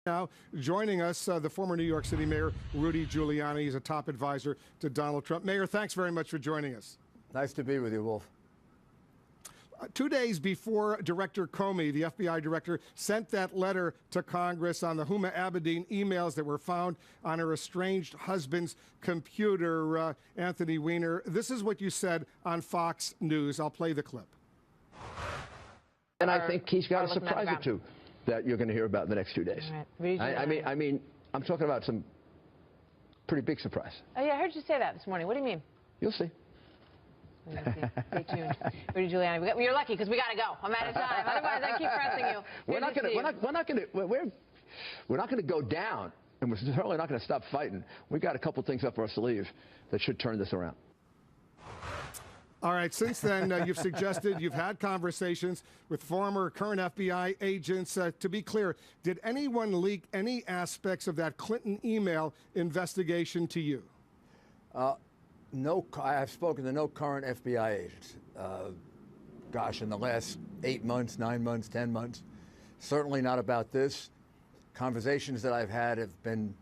Now, joining us, the former New York City Mayor, Rudy Giuliani. He's a top advisor to Donald Trump. Mayor, thanks very much for joining us. Nice to be with you, Wolf. 2 days before Director Comey, the FBI director, sent that letter to Congress on the Huma Abedin emails that were found on her estranged husband's computer, Anthony Weiner, this is what you said on Fox News. I'll play the clip. And I think he's got a surprise or two that you're going to hear about in the next 2 days. Right. I mean, I'm talking about some pretty big surprise. Oh, yeah, I heard you say that this morning. What do you mean? You'll see. Stay tuned. Rudy Giuliani, you're lucky because we got to go. I'm out of time. Otherwise, I keep pressing you. We're not going to go down, and we're certainly not going to stop fighting. We've got a couple things up our sleeve that should turn this around. All right. Since then, you've suggested you've had conversations with former, current FBI agents. To be clear, did anyone leak any aspects of that Clinton email investigation to you? No, I've spoken to no current FBI agents. Gosh, in the last 8 months, 9 months, 10 months. Certainly not about this. Conversations that I've had have been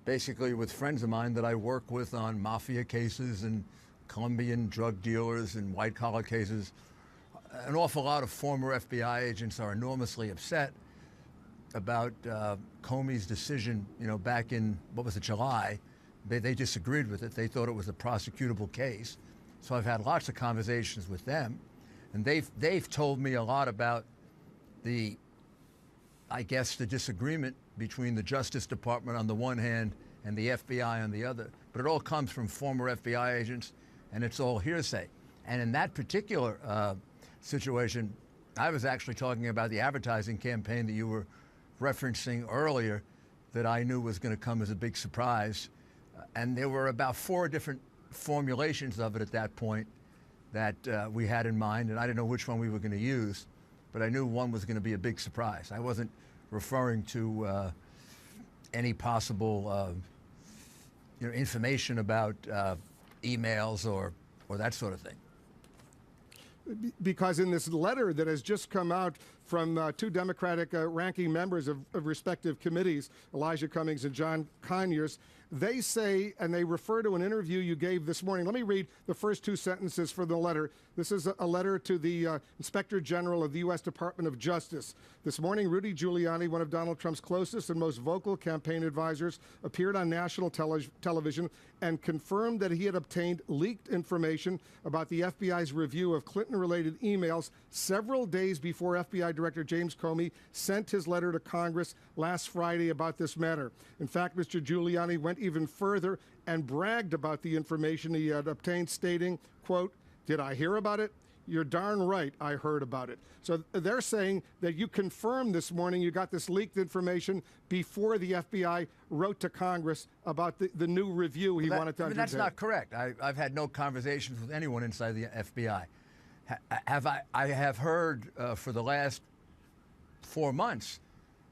basically with friends of mine that I work with on mafia cases and Colombian drug dealers and white-collar cases. An awful lot of former FBI agents are enormously upset about Comey's decision, back in, what was it, July. They disagreed with it. They thought it was a prosecutable case. So I've had lots of conversations with them, and they've told me a lot about the disagreement between the Justice Department on the one hand and the FBI on the other. But it all comes from former FBI agents, and it's all hearsay. And in that particular situation, I was actually talking about the advertising campaign that you were referencing earlier that I knew was going to come as a big surprise. And there were about 4 different formulations of it at that point that we had in mind, and I didn't know which one we were going to use, but I knew one was going to be a big surprise. I wasn't referring to any possible information about emails or that sort of thing. Because in this letter that has just come out from 2 Democratic ranking members of respective committees, Elijah Cummings and John Conyers, they say, and they refer to an interview you gave this morning. Let me read the first 2 sentences from the letter. This is a letter to the Inspector General of the U.S. Department of Justice. This morning, Rudy Giuliani, one of Donald Trump's closest and most vocal campaign advisors, appeared on national television and confirmed that he had obtained leaked information about the FBI's review of Clinton-related emails several days before FBI Director James Comey sent his letter to Congress last Friday about this matter. In fact, Mr. Giuliani went even further and bragged about the information he had obtained, stating, quote, "Did I hear about it? You're darn right I heard about it." So they're saying that you confirmed this morning you got this leaked information before the FBI wrote to Congress about the new review he wanted to undertake. That's not correct. I've had no conversations with anyone inside the FBI. I have heard for the last 4 months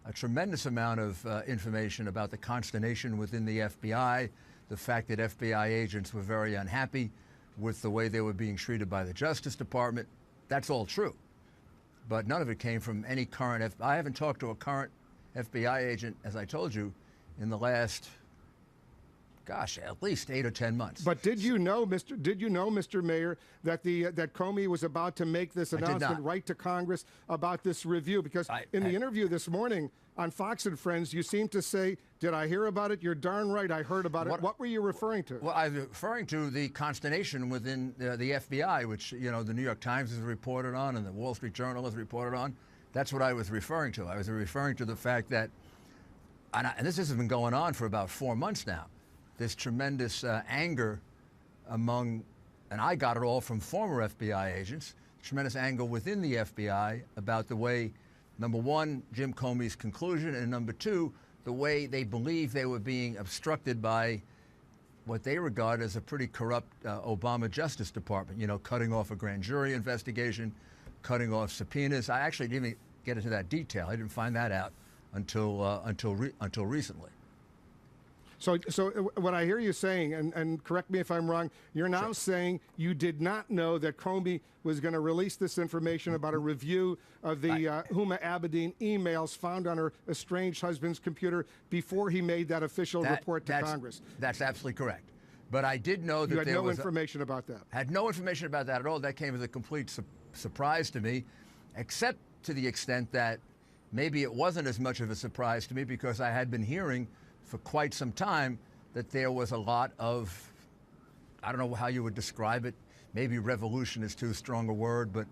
a tremendous amount of information about the consternation within the FBI, the fact that FBI agents were very unhappy with the way they were being treated by the Justice Department. That's all true. But none of it came from any current I haven't talked to a current FBI agent, as I told you, in the last, gosh, at least 8 or 10 months. But did you know, Mr. Mayor, that that Comey was about to make this announcement right to Congress about this review? Because in the interview this morning on Fox and Friends, you seemed to say, "Did I hear about it? You're darn right I heard about it." What were you referring to? Well, I was referring to the consternation within the FBI, which the New York Times has reported on and the Wall Street Journal has reported on. That's what I was referring to. I was referring to the fact that, and this has been going on for about 4 months now, this tremendous anger among, and I got it all from former FBI agents, tremendous anger within the FBI about the way, number one, Jim Comey's conclusion, and number 2, the way they believe they were being obstructed by what they regard as a pretty corrupt Obama Justice Department, cutting off a grand jury investigation, cutting off subpoenas. I actually didn't even get into that detail. I didn't find that out until recently. So what I hear you saying, and correct me if I'm wrong, you're now saying you did not know that Comey was going to release this information about a review of the Huma Abedin emails found on her estranged husband's computer before he made that official report to Congress. That's absolutely correct. But I did know that you had no information about that. Had no information about that at all. That came as a complete surprise to me, except to the extent that maybe it wasn't as much of a surprise to me because I had been hearing for quite some time that there was a lot of, I don't know how you would describe it, maybe revolution is too strong a word, but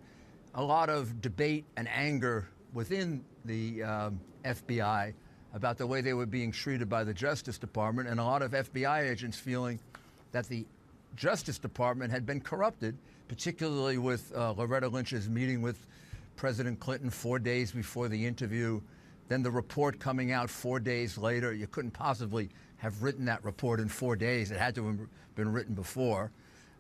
a lot of debate and anger within the FBI about the way they were being treated by the Justice Department, and a lot of FBI agents feeling that the Justice Department had been corrupted, particularly with Loretta Lynch's meeting with President Clinton 4 days before the interview, then the report coming out 4 days later. You couldn't possibly have written that report in 4 days. It had to have been written before,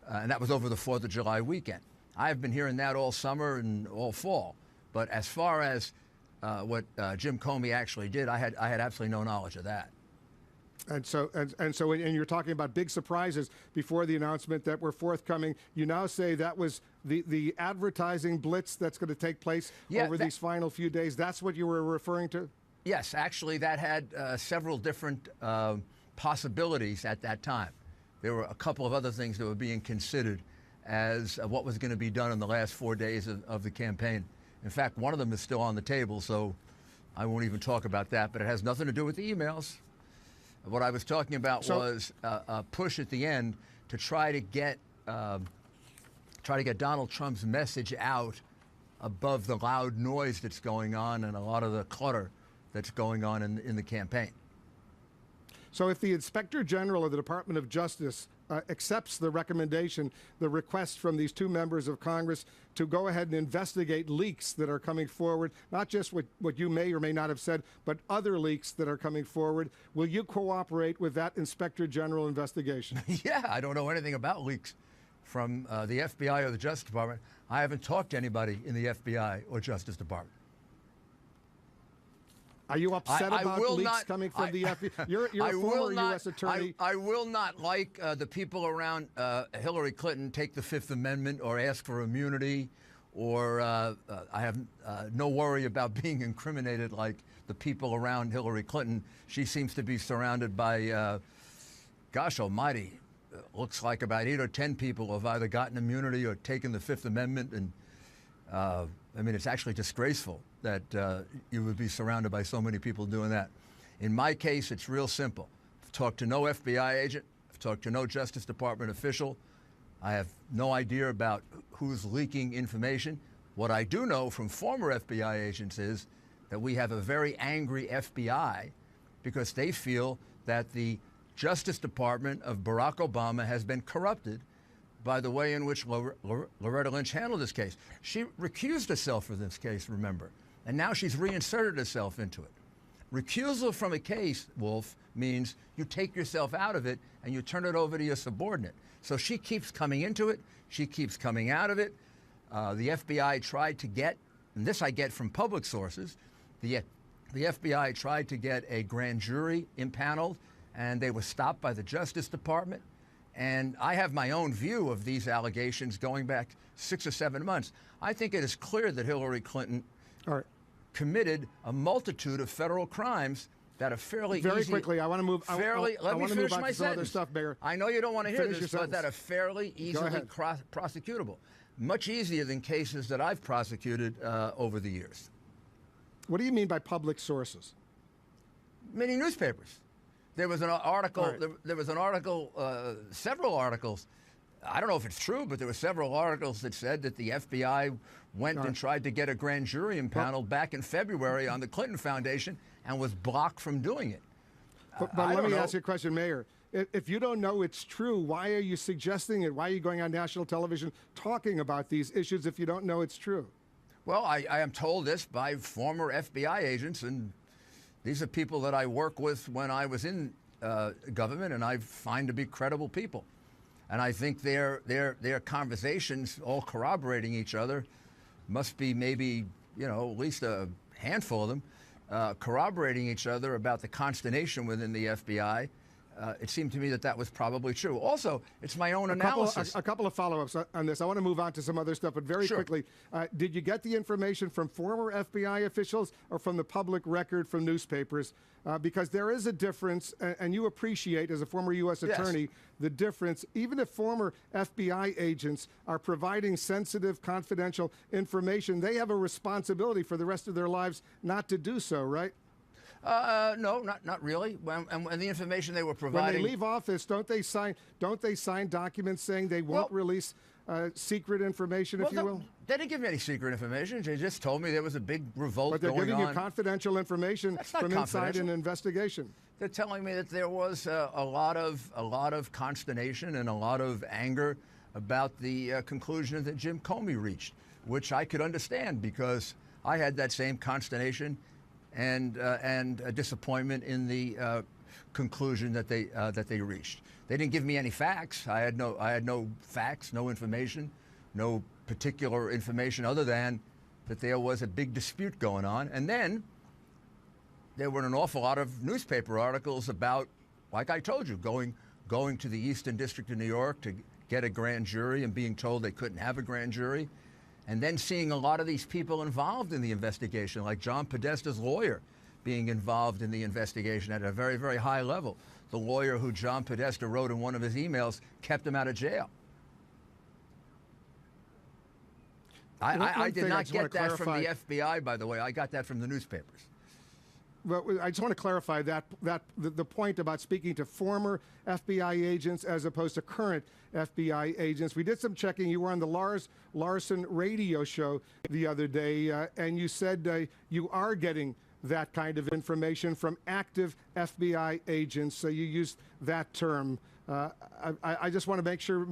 and that was over the 4th of July weekend. I've been hearing that all summer and all fall. But as far as what Jim Comey actually did, I had absolutely no knowledge of that. And so you're talking about big surprises before the announcement that were forthcoming. You now say that was the advertising blitz that's going to take place over these final few days. That's what you were referring to? Yes, actually, that had several different possibilities at that time. There were a couple of other things that were being considered as what was going to be done in the last 4 days of the campaign. In fact, one of them is still on the table, so I won't even talk about that, but it has nothing to do with the emails. What I was talking about was a push at the end to try to get Donald Trump's message out above the loud noise that's going on and a lot of the clutter that's going on in the campaign. So if the Inspector General of the Department of Justice accepts the recommendation, the request from these two members of Congress to go ahead and investigate leaks that are coming forward, not just what you may or may not have said, but other leaks that are coming forward, will you cooperate with that Inspector General investigation? Yeah, I don't know anything about leaks from the FBI or the Justice Department. I haven't talked to anybody in the FBI or Justice Department. Are you upset about leaks coming from the FBI? You're a former U.S. attorney. I will not, like the people around Hillary Clinton, take the Fifth Amendment or ask for immunity, or I have no worry about being incriminated like the people around Hillary Clinton. She seems to be surrounded by, gosh almighty, looks like about 8 or 10 people who have either gotten immunity or taken the Fifth Amendment. And I mean, it's actually disgraceful that you would be surrounded by so many people doing that. In my case, it's real simple. I've talked to no FBI agent. I've talked to no Justice Department official. I have no idea about who's leaking information. What I do know from former FBI agents is that we have a very angry FBI because they feel that the Justice Department of Barack Obama has been corrupted by the way in which Loretta Lynch handled this case. She recused herself from this case, remember, and now she's reinserted herself into it. Recusal from a case, Wolf, means you take yourself out of it and you turn it over to your subordinate. So she keeps coming into it, she keeps coming out of it. The FBI tried to get, and this I get from public sources, the FBI tried to get a grand jury impaneled, and they were stopped by the Justice Department. And I have my own view of these allegations going back 6 or 7 months. I think it is clear that Hillary Clinton committed a multitude of federal crimes that are fairly Very easy. quickly, I want to move. Let me finish my sentence. Other stuff, Mayor. I know you don't want to hear this, but that are fairly easily prosecutable. Much easier than cases that I've prosecuted over the years. What do you mean by public sources? Many newspapers. There was an article. There was an article. Several articles. I don't know if it's true, but there were several articles that said that the FBI went and tried to get a grand jury impaneled back in February on the Clinton Foundation and was blocked from doing it. But let me ask you a question, Mayor. If you don't know it's true, why are you suggesting it? Why are you going on national television talking about these issues if you don't know it's true? Well, I am told this by former FBI agents, and these are people that I work with when I was in government, and I find to be credible people. And I think their conversations, all corroborating each other, must be maybe, at least a handful of them, corroborating each other about the consternation within the FBI it seemed to me that that was probably true. Also, it's my own analysis. A couple of follow-ups on this. I want to move on to some other stuff, but very quickly, did you get the information from former FBI officials or from the public record from newspapers? Because there is a difference, and you appreciate, as a former U.S. attorney, the difference. Even if former FBI agents are providing sensitive, confidential information, they have a responsibility for the rest of their lives not to do so, right? No, not really. And the information they were providing. When they leave office, don't they sign documents saying they won't release secret information, if you will? They didn't give me any secret information. They just told me there was a big revolt going on. But they're giving you confidential information from inside an investigation. They're telling me that there was a lot of consternation and a lot of anger about the conclusion that Jim Comey reached, which I could understand because I had that same consternation and a disappointment in the conclusion that they reached. They didn't give me any facts. I had no facts, no information, no particular information other than that there was a big dispute going on. And then there were an awful lot of newspaper articles about, like I told you, going to the Eastern District of New York to get a grand jury and being told they couldn't have a grand jury. And then seeing a lot of these people involved in the investigation, like John Podesta's lawyer being involved in the investigation at a very, very high level. The lawyer who John Podesta wrote in one of his emails kept him out of jail. I did not get that from the FBI, by the way. I got that from the newspapers. Well, I just want to clarify that the point about speaking to former FBI agents as opposed to current FBI agents. We did some checking. You were on the Lars Larson radio show the other day, and you said you are getting that kind of information from active FBI agents. So you used that term. I just want to make sure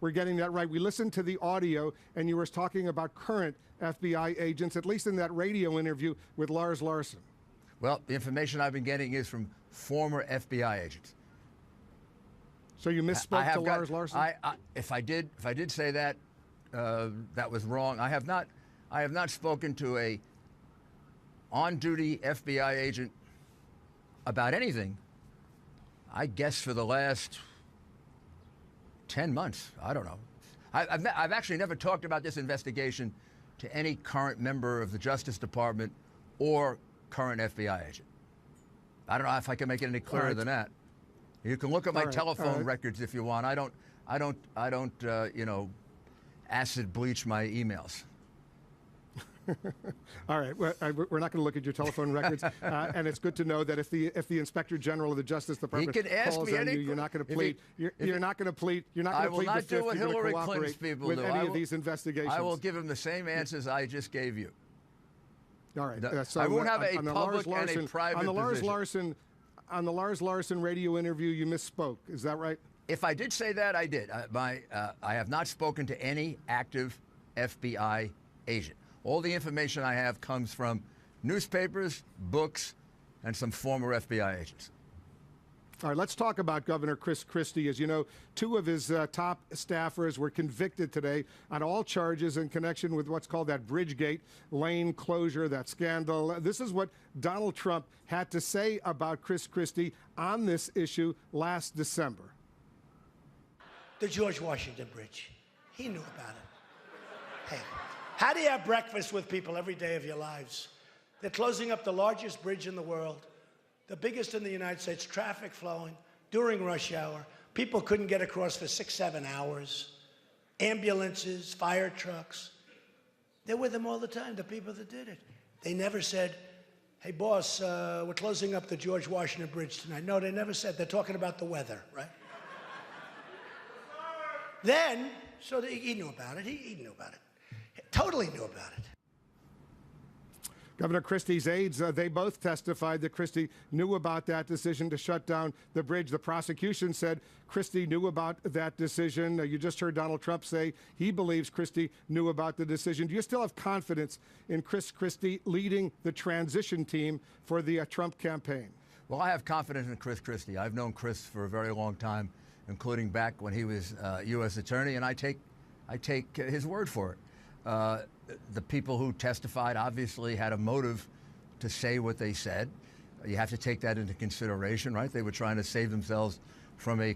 we're getting that right. We listened to the audio, and you were talking about current FBI agents, at least in that radio interview with Lars Larson. Well, the information I've been getting is from former FBI agents. So you misspoke to Lars Larson? If I did say that, that was wrong. I have not spoken to a on-duty FBI agent about anything, I guess, for the last 10 months. I don't know. I've actually never talked about this investigation to any current member of the Justice Department or current FBI agent. I don't know if I can make it any clearer than that. You can look at my telephone records if you want. I don't acid bleach my emails. All right. Well, we're not going to look at your telephone records, and it's good to know that if the Inspector General of the Justice Department calls on you, you're not going to plead. You're not going to plead. You're not going to plead the fifth. You're going to cooperate with any of these investigations. I will give him the same answers I just gave you. All right. So I won't have a public and a private position. On the Lars Larson radio interview, you misspoke. Is that right? If I did say that, I did. I have not spoken to any active FBI agent. All the information I have comes from newspapers, books, and some former FBI agents. All right, let's talk about Governor Chris Christie. As you know, two of his top staffers were convicted today on all charges in connection with what's called that Bridgegate lane closure, that scandal. This is what Donald Trump had to say about Chris Christie on this issue last December. The George Washington Bridge. He knew about it. Hey, how do you have breakfast with people every day of your lives? They're closing up the largest bridge in the world, the biggest in the United States, traffic flowing during rush hour. People couldn't get across for 6-7 hours. Ambulances, fire trucks. They're with them all the time, the people that did it. They never said, hey, boss, we're closing up the George Washington Bridge tonight. No, they never said. They're talking about the weather, right? Then, so he knew about it. He knew about it. Totally knew about it. Governor Christie's aides, they both testified that Christie knew about that decision to shut down the bridge. The prosecution said Christie knew about that decision. You just heard Donald Trump say he believes Christie knew about the decision. Do you still have confidence in Chris Christie leading the transition team for the Trump campaign? Well, I have confidence in Chris Christie. I've known Chris for a very long time, including back when he was U.S. Attorney, and I take his word for it. The people who testified obviously had a motive to say what they said. You have to take that into consideration, right? They were trying to save themselves from a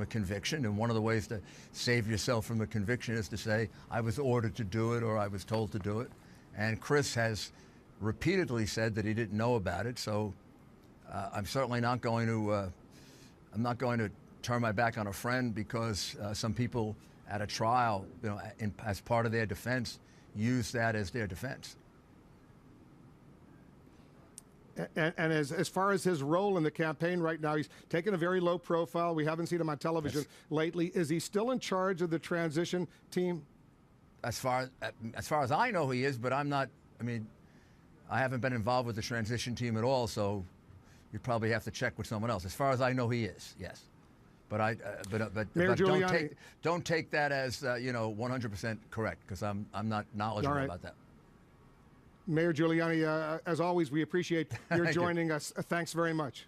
conviction, and one of the ways to save yourself from a conviction is to say, I was ordered to do it or I was told to do it. And Chris has repeatedly said that he didn't know about it, so I'm certainly not going to turn my back on a friend because some people at a trial, as part of their defense, use that as their defense. And as far as his role in the campaign right now, he's taken a very low profile. We haven't seen him on television lately. Is he still in charge of the transition team? As far as I know, he is, but I'm not. I mean, I haven't been involved with the transition team at all, so you probably have to check with someone else. As far as I know, he is. Yes, but don't take that as 100% correct, because I'm not knowledgeable about that. Mayor Giuliani, as always, we appreciate your joining us. Thanks very much.